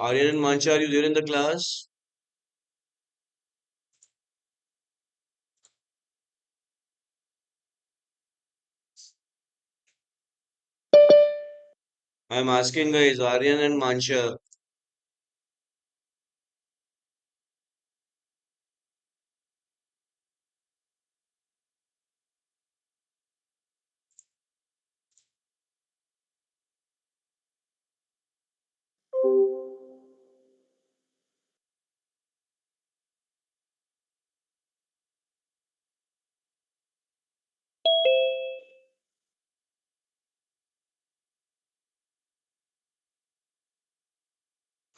Aryan and Mancha, are you there in the class? I'm asking guys, Aryan and Mancha.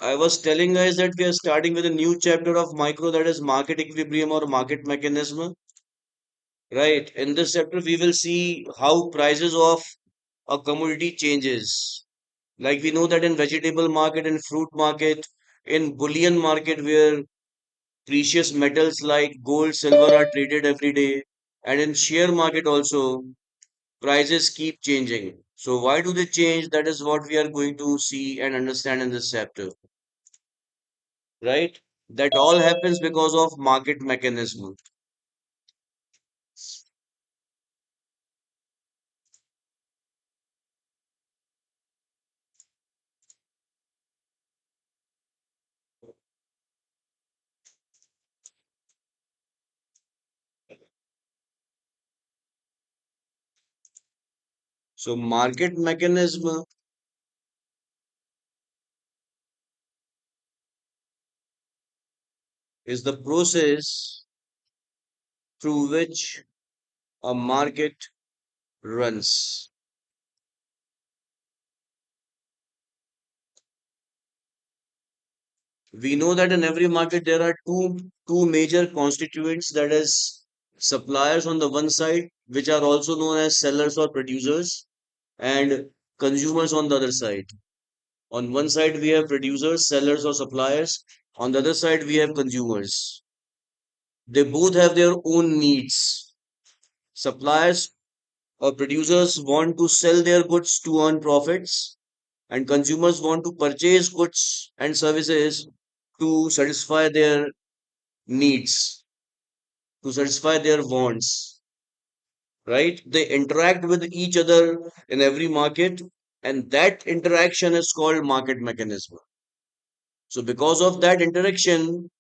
I was telling guys that we are starting with a new chapter of micro, that is market equilibrium or market mechanism. Right. In this chapter, we will see how prices of a commodity changes. Like we know that in vegetable market and fruit market, in bullion market where precious metals like gold, silver are traded every day, and in share market also, prices keep changing. So why do they change? That is what we are going to see and understand in this chapter, right? That all happens because of market mechanism. So market mechanism is the process through which a market runs. We know that in every market there are two major constituents, that is suppliers on the one side, which are also known as sellers or producers, and consumers on the other side. On one side we have producers, sellers or suppliers. On the other side we have consumers. They both have their own needs. Suppliers or producers want to sell their goods to earn profits, and consumers want to purchase goods and services to satisfy their needs, to satisfy their wants, right? They interact with each other in every market, and that interaction is called market mechanism. So, because of that interaction,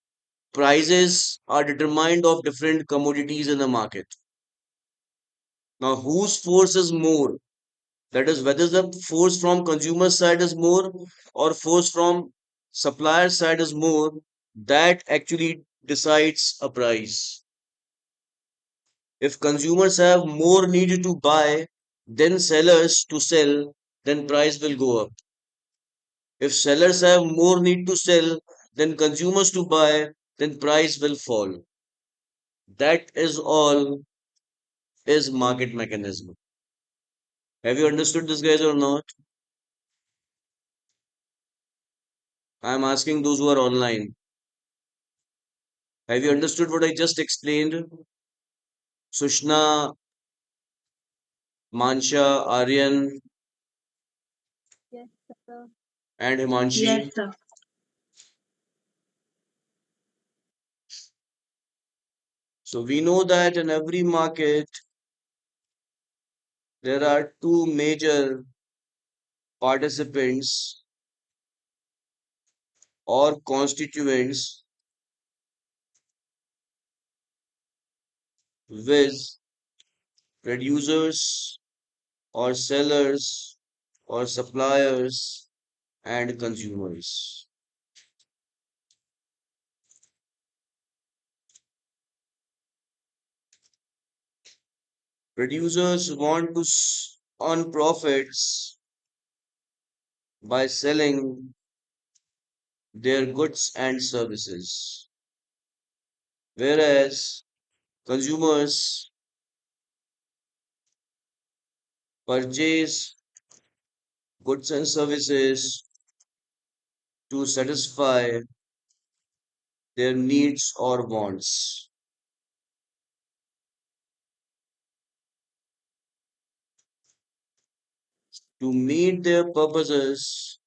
prices are determined of different commodities in the market. Now, whose force is more? That is, whether the force from consumer side is more or force from supplier side is more, that actually decides a price. If consumers have more need to buy than sellers to sell, then price will go up. If sellers have more need to sell than consumers to buy, then price will fall. That is all is market mechanism. Have you understood this guys or not? I am asking those who are online. Have you understood what I just explained? Sushna, Mansha, Aryan, Yes, sir. and Yes, Himanshi. sir. So we know that in every market there are two major participants or constituents, with producers or sellers or suppliers and consumers. Producers want to earn profits by selling their goods and services, whereas consumers purchase goods and services to satisfy their needs or wants. To meet their purposes,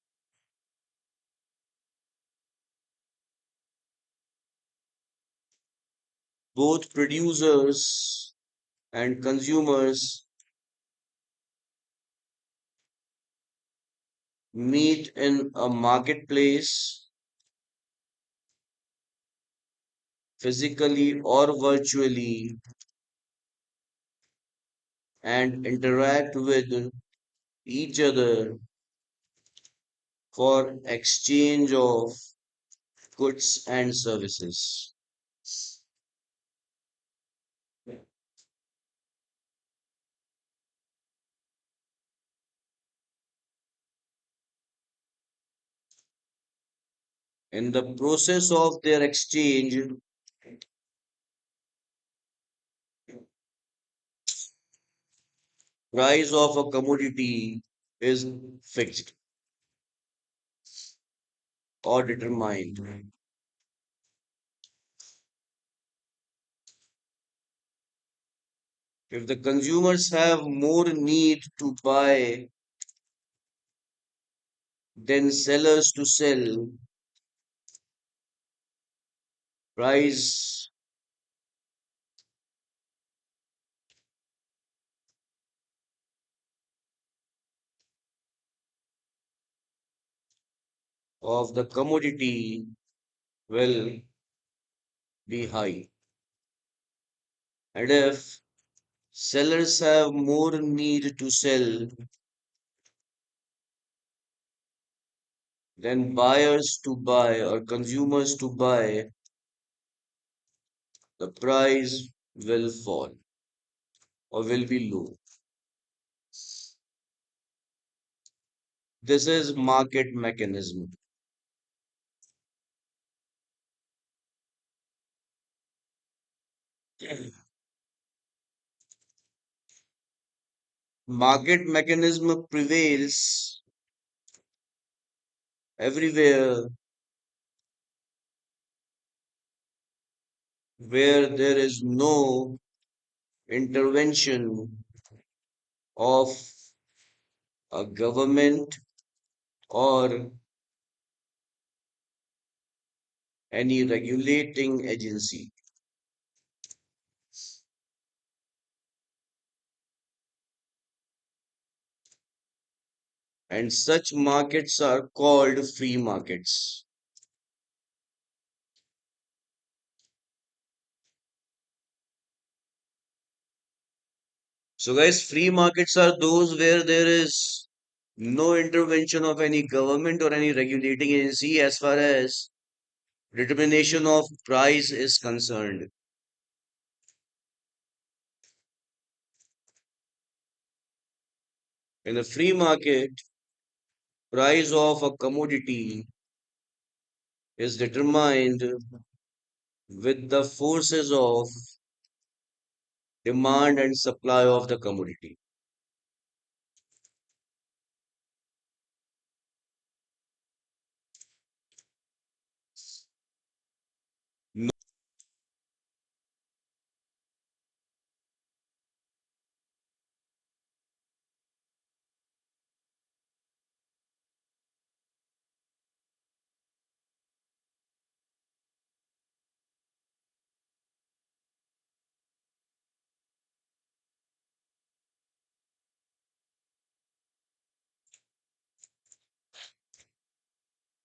both producers and consumers meet in a marketplace, physically or virtually, and interact with each other for exchange of goods and services. In the process of their exchange, price of a commodity is fixed or determined. If the consumers have more need to buy than sellers to sell, price of the commodity will be high. And if sellers have more need to sell than buyers to buy or consumers to buy, the price will fall or will be low. This is market mechanism. Market mechanism prevails everywhere where there is no intervention of a government or any regulating agency. And such markets are called free markets. So, guys, free markets are those where there is no intervention of any government or any regulating agency as far as determination of price is concerned. In a free market, price of a commodity is determined with the forces of demand and supply of the commodity.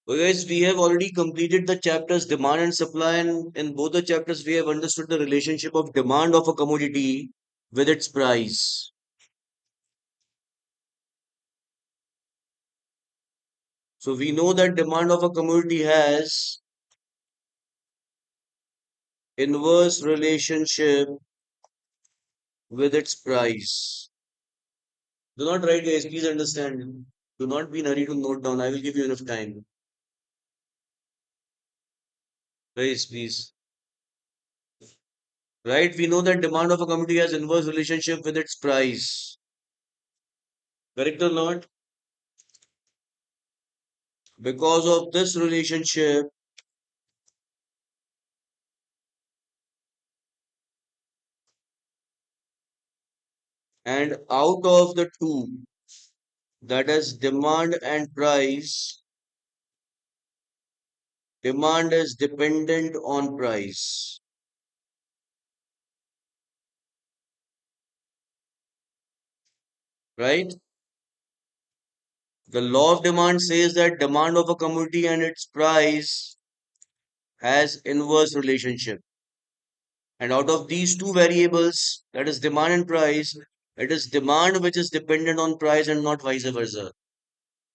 So guys, we have already completed the chapters demand and supply, and in both the chapters, we have understood the relationship of demand of a commodity with its price. So we know that demand of a commodity has inverse relationship with its price. Do not write, guys. Please understand. Do not be in a hurry to note down. I will give you enough time. Guys, please. Right? We know that demand of a commodity has inverse relationship with its price. Correct or not? Because of this relationship, and out of the two, that is demand and price, demand is dependent on price. right? The law of demand says that demand of a commodity and its price has inverse relationship. And out of these two variables, that is demand and price, it is demand which is dependent on price and not vice versa.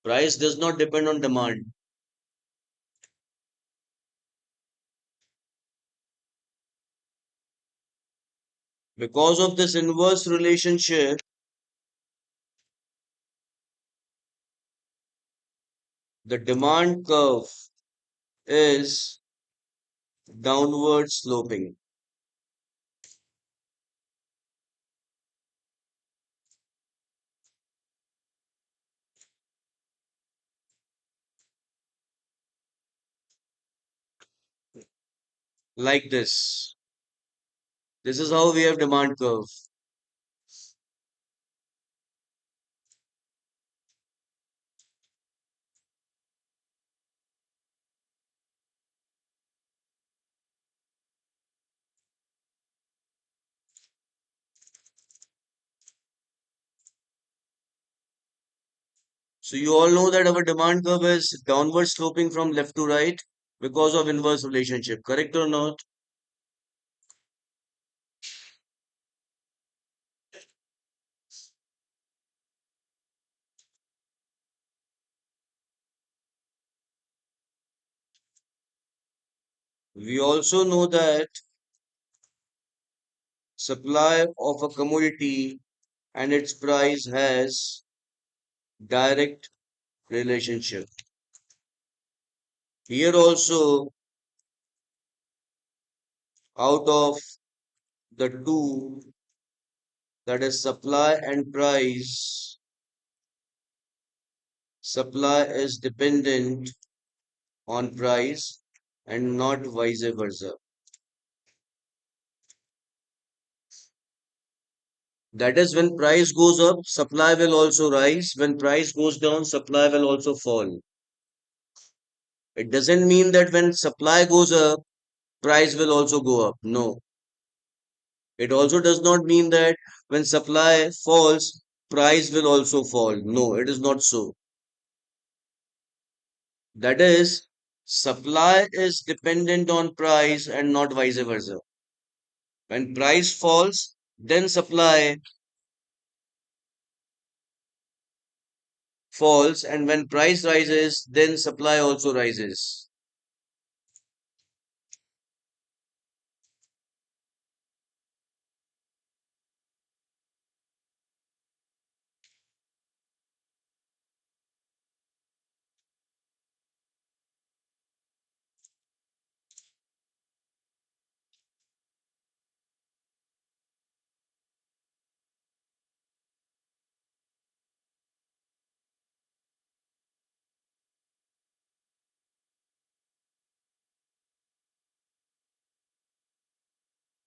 Price does not depend on demand. Because of this inverse relationship, the demand curve is downward sloping, like this. This is how we have demand curve. So you all know that our demand curve is downward sloping from left to right because of inverse relationship, correct or not? We also know that supply of a commodity and its price has direct relationship. Here also, out of the two, that is supply and price, supply is dependent on price and not vice versa. That is, when price goes up, supply will also rise. When price goes down, supply will also fall. It doesn't mean that when supply goes up, price will also go up. No. It also does not mean that when supply falls, price will also fall. No, it is not so. That is, supply is dependent on price and not vice versa. When price falls, then supply falls, and when price rises, then supply also rises.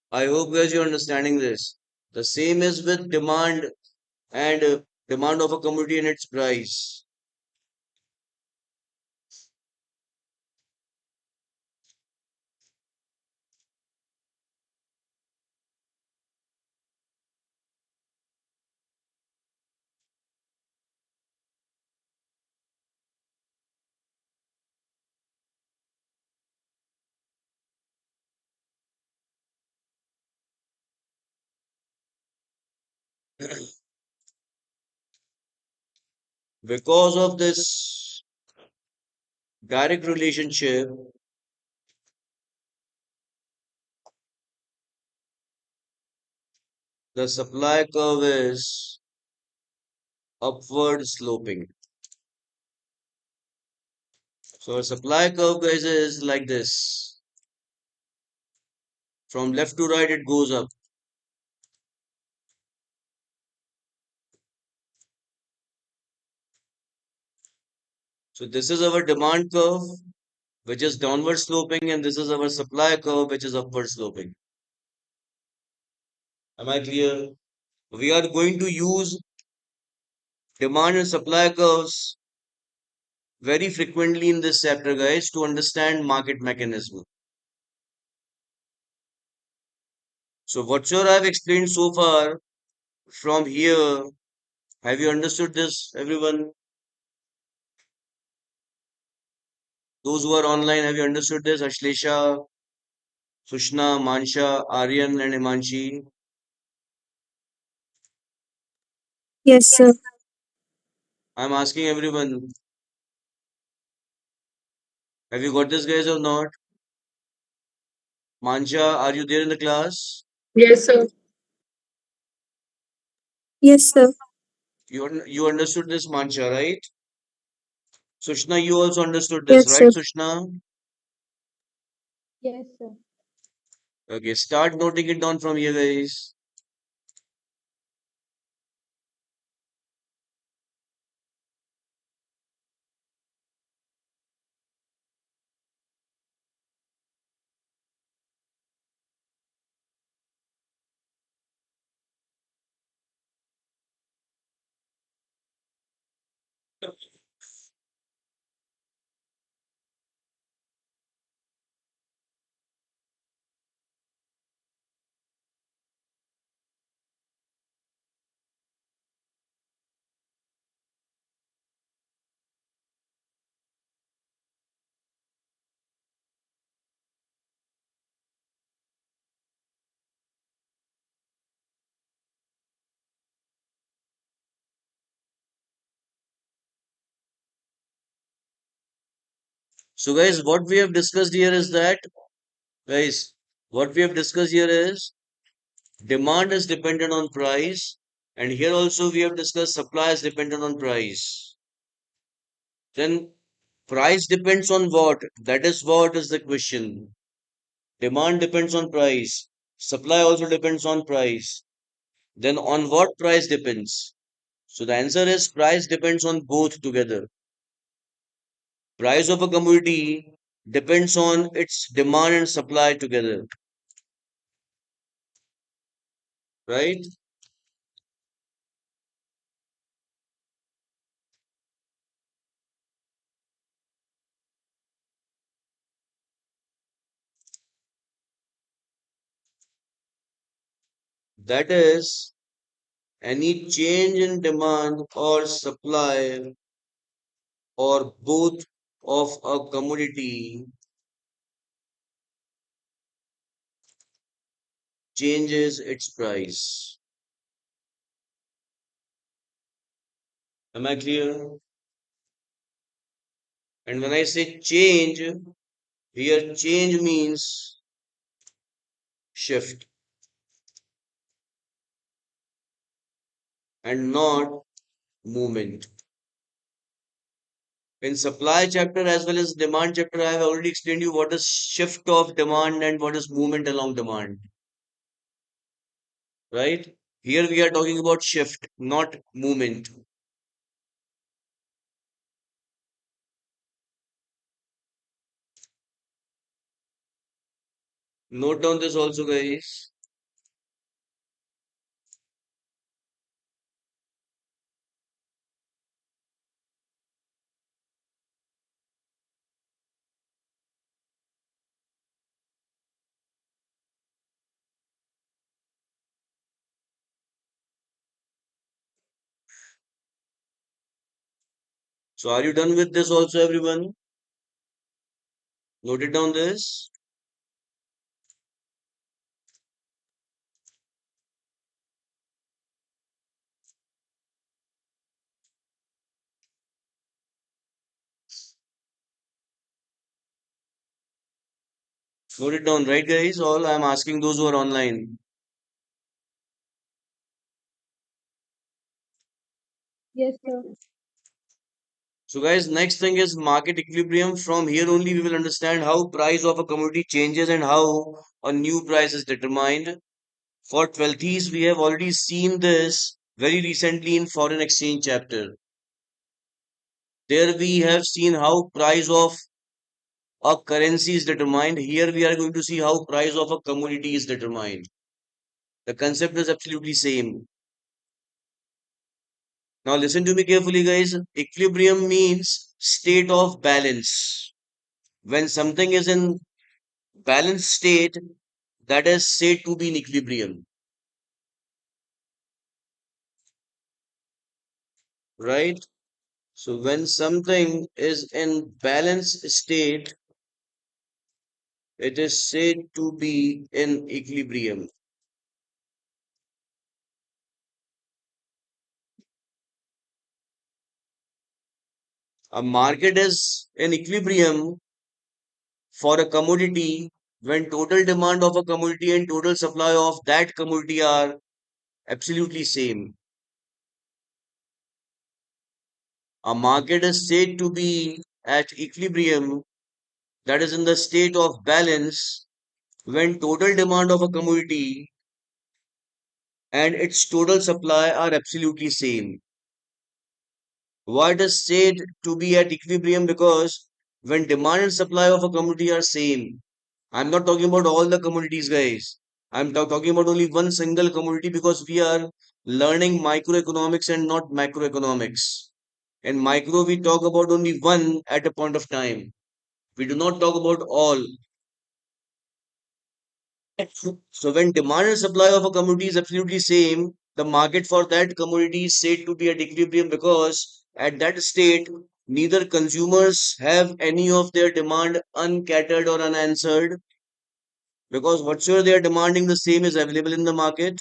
I hope guys you're understanding this. The same is with demand and demand of a commodity and its price. Because of this direct relationship, the supply curve is upward sloping. So a supply curve guys is like this. From left to right it goes up. So this is our demand curve which is downward sloping, and this is our supply curve which is upward sloping. Am I clear? We are going to use demand and supply curves very frequently in this chapter guys to understand market mechanism. So whatsoever I've explained so far, from here Have you understood this, everyone? Those who are online, have you understood this? Ashlesha, Sushna, Mansha, Aryan, and Imanshi. Yes, sir. I'm asking everyone, have you got this, guys, or not? Mansha, are you there in the class? Yes, sir. Yes, sir. You understood this, Mansha, right? Sushna, you also understood this, Yes, right, sir. Sushna? Yes, sir. Okay, start noting it down from here, guys. So, guys, what we have discussed here is that, guys, what we have discussed here is demand is dependent on price, and here also we have discussed supply is dependent on price. Then price depends on what? That is what is the question. Demand depends on price. Supply also depends on price. Then on what price depends? So the answer is price depends on both together. Price of a commodity depends on its demand and supply together, right? That is, any change in demand or supply or both of a commodity changes its price. Am I clear? And when I say change, here change means shift and not movement. In supply chapter as well as demand chapter, I have already explained you what is shift of demand and what is movement along demand, right? Here we are talking about shift, not movement. Note down this also, guys. So are you done with this also, everyone? Note it down this. Note it down, right, guys? All I'm asking those who are online. Yes, sir. So, guys, next thing is market equilibrium. From here only we will understand how price of a commodity changes and how a new price is determined. For 12th, we have already seen this very recently in foreign exchange chapter. There we have seen how price of a currency is determined. Here we are going to see how price of a commodity is determined. The concept is absolutely same. Now listen to me carefully, guys. Equilibrium means state of balance. When something is in balanced state, that is said to be in equilibrium. right? So when something is in balanced state, it is said to be in equilibrium. A market is in equilibrium for a commodity when total demand of a commodity and total supply of that commodity are absolutely same. A market is said to be at equilibrium, that is in the state of balance, when total demand of a commodity and its total supply are absolutely same. Why it is said to be at equilibrium? Because when demand and supply of a commodity are same, I'm not talking about all the commodities, guys. I'm talking about only one single commodity because we are learning microeconomics and not macroeconomics. In micro, we talk about only one at a point of time. We do not talk about all. So when demand and supply of a commodity is absolutely same, the market for that commodity is said to be at equilibrium because at that state, neither consumers have any of their demand uncatered or unanswered because whatsoever they are demanding, the same is available in the market,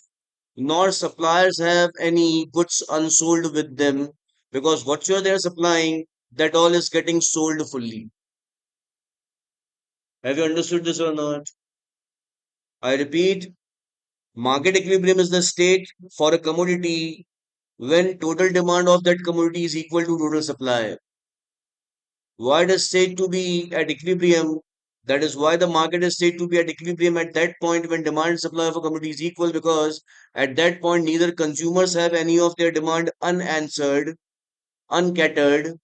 nor suppliers have any goods unsold with them because whatsoever they are supplying, that all is getting sold fully. Have you understood this or not? I repeat, market equilibrium is the state for a commodity when total demand of that commodity is equal to total supply. Why it is said to be at equilibrium? That is why the market is said to be at equilibrium at that point when demand and supply of a commodity is equal because at that point neither consumers have any of their demand unanswered, uncatered,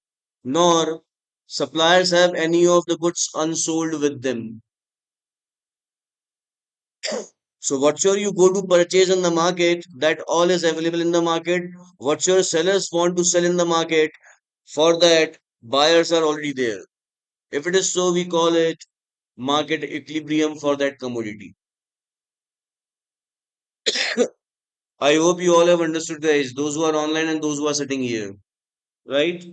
nor suppliers have any of the goods unsold with them. So whatever you go to purchase in the market, that all is available in the market. What your sellers want to sell in the market, for that buyers are already there. If it is so, we call it market equilibrium for that commodity. I hope you all have understood, guys. Those who are online and those who are sitting here, right?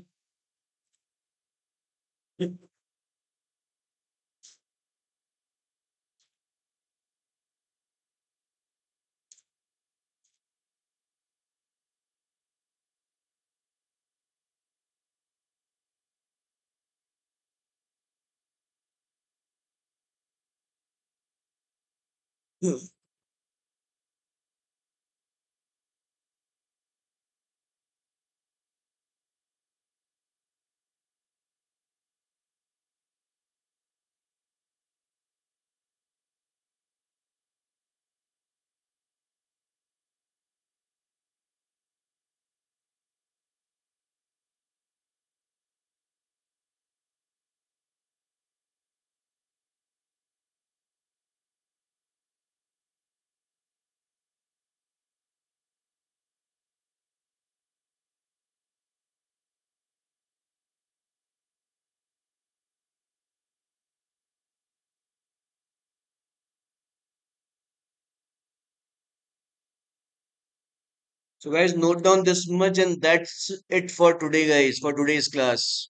So, guys, note down this much, and that's it for today, guys, for today's class.